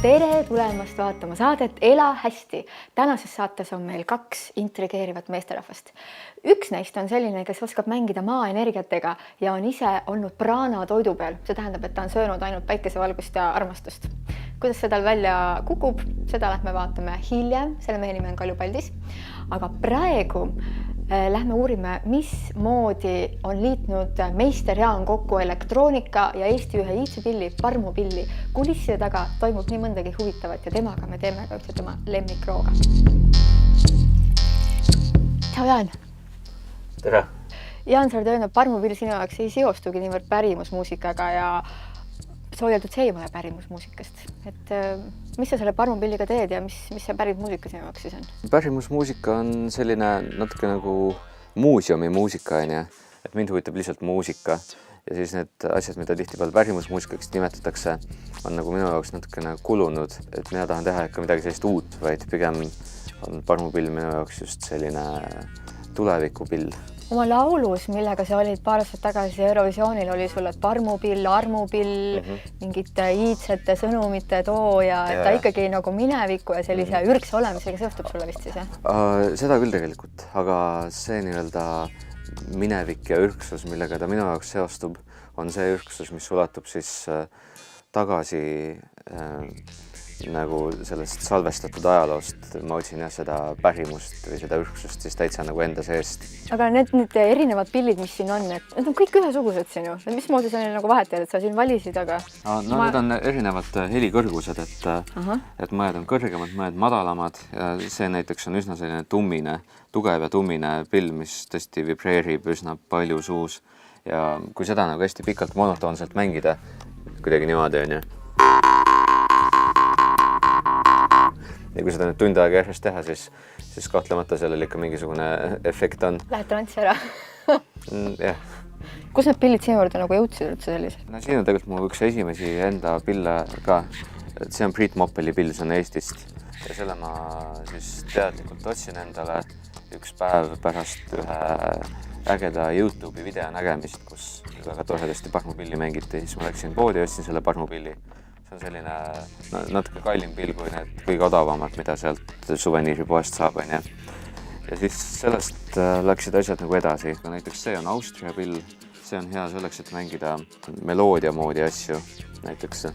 Tere tulemast vaatama saadet Ela hästi. Tänases saates on meil 2 intrigeerivat meesterahvast. Üks neist on selline, kes oskab mängida maaenergiatega ja on ise olnud praana toidu peal. See tähendab, et ta on söönud ainult päikesevalgust ja armastust. Kuidas see tal välja kukub, seda lähme vaatame hiljem. Selle mehe nimi on Kalju Paldis. Aga praegu lähme uurime, mismoodi on liitnud meister Jaan kokku elektroonika ja Eesti ühe iitsepilli, parmupilli. Kulisside taga toimub nii mõndagi huvitavat ja temaga me teeme ka ühte tema lemmikrooga. Tšau Jaan! Tere! Jaan, sa oled öelnud, parmupill sinu jaoks ei seostugi niivõrd pärimusmuusikaga ja soojeldud see ei ole pärimusmuusikast. Et mis sa selle parmupilliga teed ja mis see pärimusmuusika sinu jaoks siis on? Pärimusmuusika on selline natuke nagu muuseumi muusika, et mind huvitab lihtsalt muusika ja siis need asjad, mida tihtipeale pärimusmuusikaks nimetatakse, on nagu minu jaoks natuke kulunud, et mina tahan teha ikka midagi sellist uut, vaid pigem on parmupill minu jaoks just selline tulevikupill. Oma laulus, millega sa olid paar aastat tagasi Eurovisioonil, oli sulle parmupill, armupill, mingite iidsete sõnumite tooja, et ta ikkagi nagu mineviku ja sellise ürgse olemisega seostub sulle vist siis, jah? Seda küll tegelikult, aga see nii-öelda minevik ja ürgsus, millega ta minu jaoks seostub, on see ürgsus, mis ulatub siis tagasi nagu sellest salvestatud ajaloost. Ma otsin seda pärimust või seda ürgsust siis täitsa nagu enda seest. Aga need erinevad pillid, mis siin on, et need on kõik ühesugused siin ju. Mismoodi sa neil nagu vahet teed, et sa siin valisid, aga... No need on erinevad helikõrgused, et mõned on kõrgemad, mõned madalamad ja see näiteks on üsna selline tummine, tugev ja tummine pill, mis tõesti vibreerib üsna palju suus ja kui seda nagu hästi pikalt monotoonselt mängida, kuidagi niimoodi on ju. Ja kui seda nüüd tund aega järjest teha, siis kahtlemata sellel ikka mingisugune efekt on. Lähed trantsi ära? Jah. Kus need pillid sinu juurde nagu jõudsid üldse sellise? No siin on tegelikult mu üks esimesi enda pille ka. See on Priit Moppeli pill, see on Eestist. Ja selle ma siis teadlikult otsin endale üks päev pärast ühe ägeda YouTube'i video nägemist, kus väga toredasti parmupilli mängiti. Siis ma läksin poodi ja ostsin selle parmupilli. See on selline natuke kallim pill kui need kõige odavamad, mida sealt suveniiripoest saab. Ja siis sellest läksid asjad nagu edasi. Näiteks see on Austria pill. See on hea selleks, et mängida meloodia moodi asju. Näiteks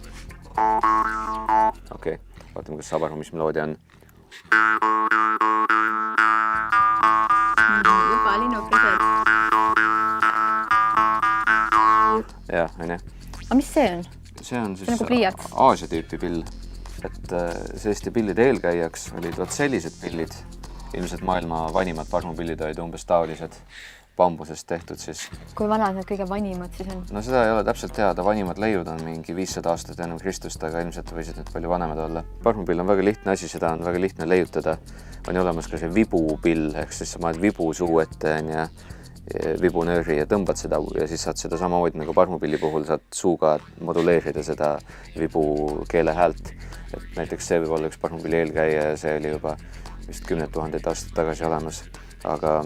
okei, vaatame, kas saab aru, mis meloodia on. Juba linnukesed. Jah, on jah. Aga mis see on? See on siis nagu Aasia tüüpi pill. Et selliste pillide eelkäijaks olid sellised pillid. Ilmselt maailma vanimad parmupillid olid umbes taolised bambusest tehtud siis. Kui vanad need kõige vanimad siis on? No seda ei ole täpselt teada. Vanimad leiud on mingi 500 aastat enne Kristust, aga ilmselt võisid need palju vanemad olla. Parmupill on väga lihtne asi, seda on väga lihtne leiutada. On olemas ka see vibupill, ehk siis sa maad vibu suu ette ja vibunööri ja tõmbad seda ja siis saad seda samamoodi nagu parmupilli puhul saad suuga moduleerida seda vibu keele häält. Et näiteks see võib olla üks parmupilli eelkäija ja see oli juba vist 10 000 aastat tagasi olemas. Aga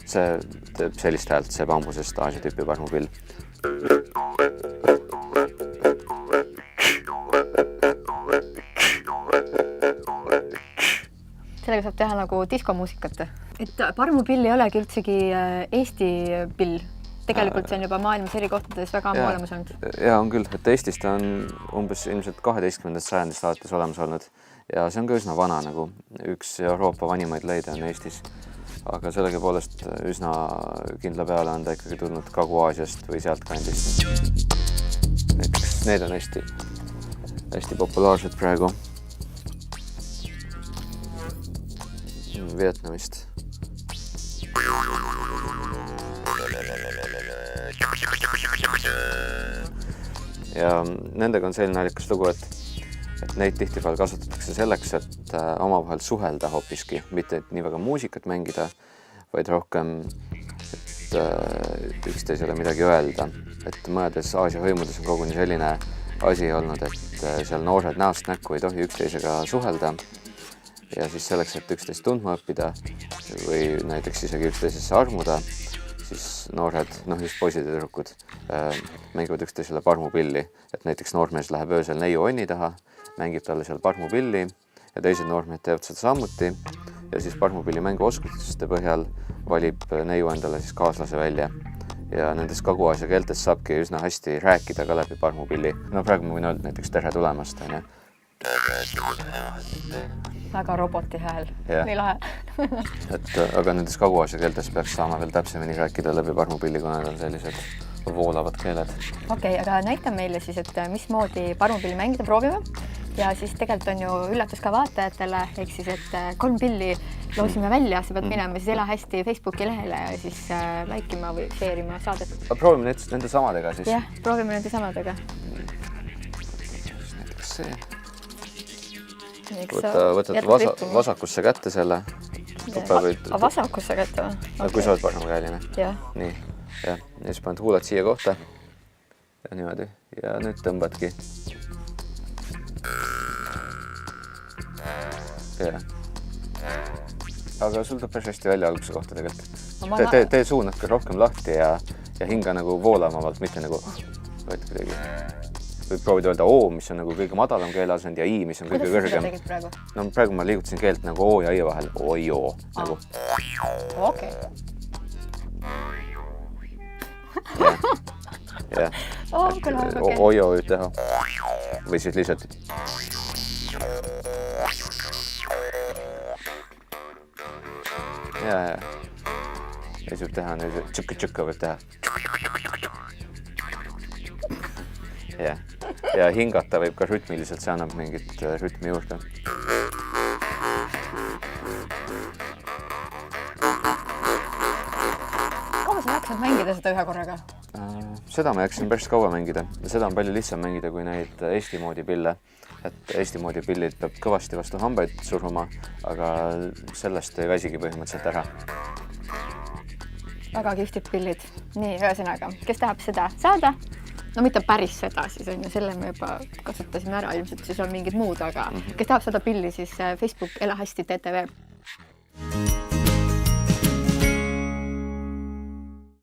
see teeb sellist häält, see bambusest Aasia tüüpi parmupill. Sellega saab teha nagu diskomuusikat. Et parmupill ei olegi üldsegi Eesti pill. Tegelikult see on juba maailmas eri kohtades väga ammu olemas olnud. Ja on küll, et Eestist on umbes ilmselt 12. sajandist alates olemas olnud ja see on ka üsna vana, nagu üks Euroopa vanimaid leide on Eestis. Aga sellegi poolest üsna kindla peale on ta ikkagi tulnud Kagu-Aasiast või sealt kandist. Näiteks need on hästi populaarsed praegu. Vietnamist. Ja nendega on selline naljakas lugu, et neid tihtipeale kasutatakse selleks, et omavahel suhelda hoopiski, mitte nii väga muusikat mängida, vaid rohkem, et üksteisele midagi öelda. Et mõnedes Aasia hõimudes on koguni selline asi olnud, et seal noored näost näkku ei tohi üksteisega suhelda ja siis selleks, et üksteist tundma õppida või näiteks isegi üksteisesse armuda, siis noored, just poisid ja tüdrukud mängivad üksteisele parmupilli, et näiteks noormees läheb öösel neiu onni taha, mängib talle seal parmupilli ja teised noormehed teevad seda samuti ja siis parmupilli mänguoskuste põhjal valib neiu endale siis kaaslase välja ja nendest Kagu-Aasia keeltes saabki üsna hästi rääkida ka läbi parmupilli. Praegu ma võin öelda näiteks tere tulemast, on ju. Väga roboti hääl, nii lahe. Aga nendes Kagu-Aasia keeltes peaks saama veel täpsemini rääkida läbi parmupilli, kui nad on sellised voolavad keeled. Okei, aga näita meile siis, et mismoodi parmupilli mängida, proovime. Ja siis tegelikult on ju üllatus ka vaatajatele, ehk siis, et 3 pilli loosime välja, sa pead minema siis Ela hästi Facebooki lehele ja siis laikima või share'ima saadet. Proovime nende samadega siis. Jah, proovime nende samadega. Näiteks see. Võtad vasakusse kätte selle. Vasakusse kätte või? Kui sa oled paremkäeline. Jah. Nii, ja siis paned huulad siia kohta ja niimoodi ja nüüd tõmbadki. Ja. Aga sul tuleb päris hästi välja alguse kohta tegelikult. Tee suu natuke rohkem lahti ja hinga nagu voolamavalt, mitte nagu võid kuidagi. Või proovid öelda O, mis on nagu kõige madalam keeleasend ja I, mis on kõige kõrgem. Kuidas sa tegid praegu? Praegu ma liigutasin keelt nagu O ja I vahel. O-I-O. Nagu. Okei. Jah. O-I-O võib teha. Või siis lihtsalt. Ja siis võib teha tšükka võib teha. Ja hingata võib ka rütmiliselt, see annab mingit rütmi juurde. Kaua sa jaksad mängida seda ühe korraga? Seda ma jaksin päris kaua mängida. Seda on palju lihtsam mängida kui neid Eesti moodi pille. Et Eesti moodi pillid peab kõvasti vastu hambaid suruma, aga sellest ei väsigi põhimõtteliselt ära. Väga kihvtid pillid. Nii, ühesõnaga, kes tahab seda saada? No mitte päris seda, siis on ju, selle me juba kasutasime ära, ilmselt siis on mingid muud, aga kes tahab saada pilli, siis Facebook Ela hästi TTV.